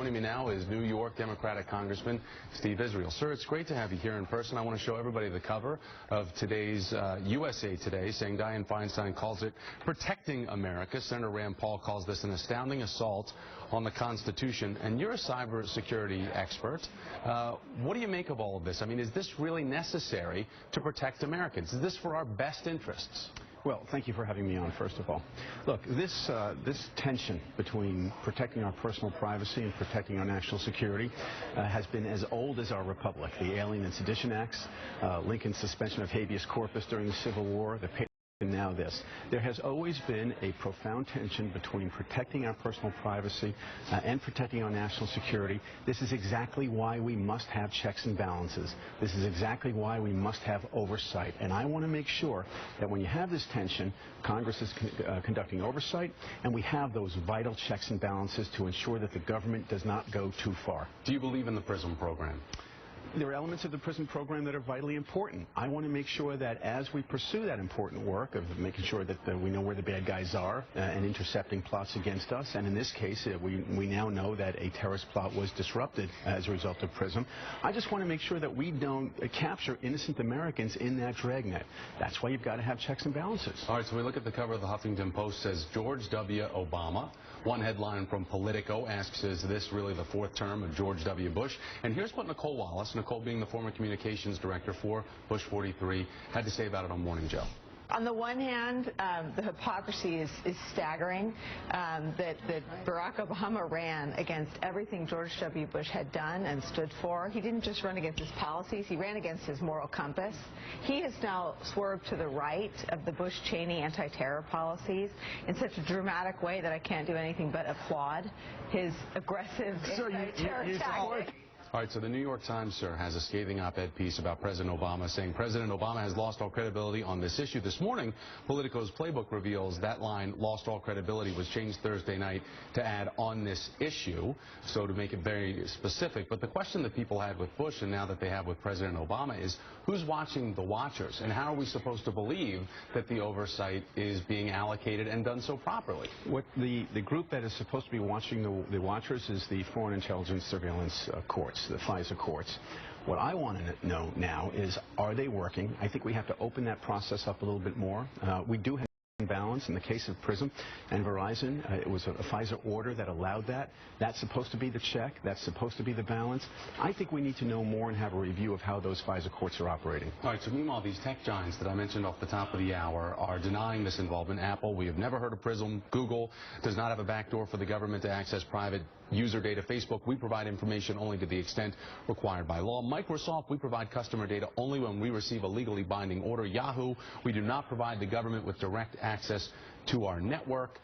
Joining me now is New York Democratic Congressman Steve Israel. Sir, it's great to have you here in person. I want to show everybody the cover of today's USA Today, saying Dianne Feinstein calls it protecting America. Senator Rand Paul calls this an astounding assault on the Constitution. And you're a cybersecurity expert. What do you make of all of this? I mean, is this really necessary to protect Americans? Is this for our best interests? Well, thank you for having me on, first of all. Look, this tension between protecting our personal privacy and protecting our national security has been as old as our republic. The Alien and Sedition Acts, Lincoln's suspension of habeas corpus during the Civil War, and now this. There has always been a profound tension between protecting our personal privacy and protecting our national security. This is exactly why we must have checks and balances. This is exactly why we must have oversight. And I want to make sure that when you have this tension, Congress is conducting oversight, and we have those vital checks and balances to ensure that the government does not go too far. Do you believe in the PRISM program? There are elements of the PRISM program that are vitally important. I want to make sure that as we pursue that important work of making sure that we know where the bad guys are and intercepting plots against us, and in this case, we now know that a terrorist plot was disrupted as a result of PRISM. I just want to make sure that we don't capture innocent Americans in that dragnet. That's why you've got to have checks and balances. All right, so we look at the cover of the Huffington Post, says George W. Obama. One headline from Politico asks, is this really the fourth term of George W. Bush? And here's what Nicole Wallace, Nicole being the former communications director for Bush 43, had to say about it on Morning Joe. On the one hand, the hypocrisy is staggering, that Barack Obama ran against everything George W. Bush had done and stood for. He didn't just run against his policies, he ran against his moral compass. He has now swerved to the right of the Bush-Cheney anti-terror policies in such a dramatic way that I can't do anything but applaud his aggressive anti-terror tactic. All right, so the New York Times, sir, has a scathing op-ed piece about President Obama, saying President Obama has lost all credibility on this issue. This morning, Politico's playbook reveals that line, lost all credibility, was changed Thursday night to add on this issue, so to make it very specific. But the question that people had with Bush and now that they have with President Obama is, who's watching the watchers, and how are we supposed to believe that the oversight is being allocated and done so properly? What the group that is supposed to be watching the watchers is the Foreign Intelligence Surveillance Courts, the FISA courts. What I want to know now is, are they working? I think we have to open that process up a little bit more. We do have balance in the case of PRISM and Verizon. It was a FISA order that allowed that. That's supposed to be the check. That's supposed to be the balance. I think we need to know more and have a review of how those FISA courts are operating. All right, so meanwhile, these tech giants that I mentioned off the top of the hour are denying this involvement. Apple, we have never heard of PRISM. Google does not have a backdoor for the government to access private user data. Facebook, we provide information only to the extent required by law. Microsoft, we provide customer data only when we receive a legally binding order. Yahoo, we do not provide the government with direct access to our network.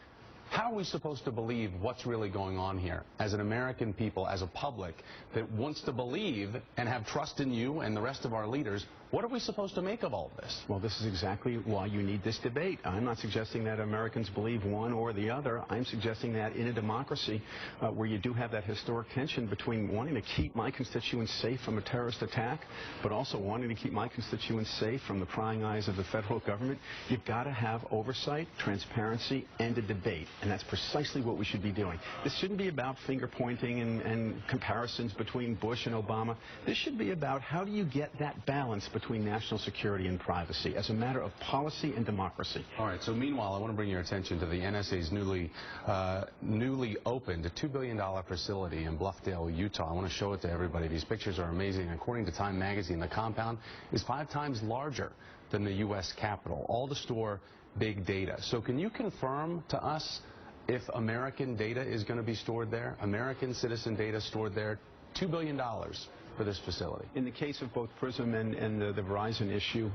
How are we supposed to believe what's really going on here as an American people, as a public that wants to believe and have trust in you and the rest of our leaders? What are we supposed to make of all of this? Well, this is exactly why you need this debate. I'm not suggesting that Americans believe one or the other. I'm suggesting that in a democracy where you do have that historic tension between wanting to keep my constituents safe from a terrorist attack, but also wanting to keep my constituents safe from the prying eyes of the federal government, you've got to have oversight, transparency, and a debate. And that's precisely what we should be doing. This shouldn't be about finger-pointing and comparisons between Bush and Obama. This should be about how do you get that balance between national security and privacy as a matter of policy and democracy. All right, so meanwhile, I want to bring your attention to the NSA's newly opened $2 billion facility in Bluffdale, Utah. I want to show it to everybody. These pictures are amazing. According to Time magazine, the compound is 5 times larger than the U.S. Capitol, all to store big data. So can you confirm to us if American data is going to be stored there, American citizen data stored there, $2 billion for this facility? In the case of both PRISM and the Verizon issue,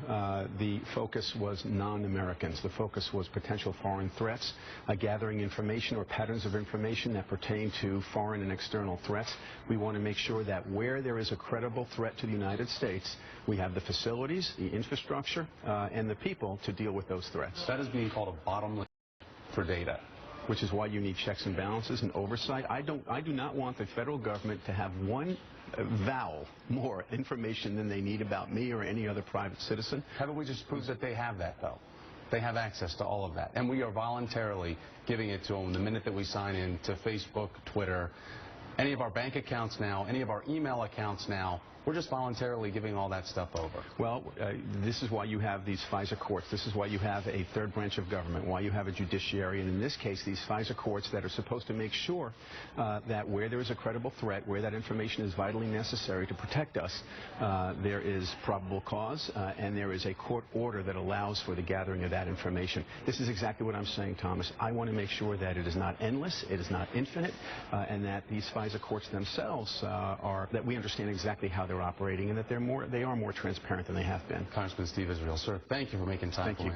the focus was non-Americans. The focus was potential foreign threats, gathering information or patterns of information that pertain to foreign and external threats. We want to make sure that where there is a credible threat to the United States, we have the facilities, the infrastructure, and the people to deal with those threats. That is being called a bottomless for data, which is why you need checks and balances and oversight. I do not want the federal government to have one vowel more information than they need about me or any other private citizen. Haven't we just proved that they have that, though? They have access to all of that. And we are voluntarily giving it to them the minute that we sign in to Facebook, Twitter, any of our bank accounts now, any of our email accounts now. We're just voluntarily giving all that stuff over. Well, this is why you have these FISA courts. This is why you have a third branch of government, why you have a judiciary, and in this case, these FISA courts that are supposed to make sure that where there is a credible threat, where that information is vitally necessary to protect us, there is probable cause, and there is a court order that allows for the gathering of that information. This is exactly what I'm saying, Thomas. I want to make sure that it is not endless, it is not infinite, and that these FISA courts themselves that we understand exactly how they're operating, and that they are more transparent than they have been. Congressman Steve Israel, sir, thank you for making time for me.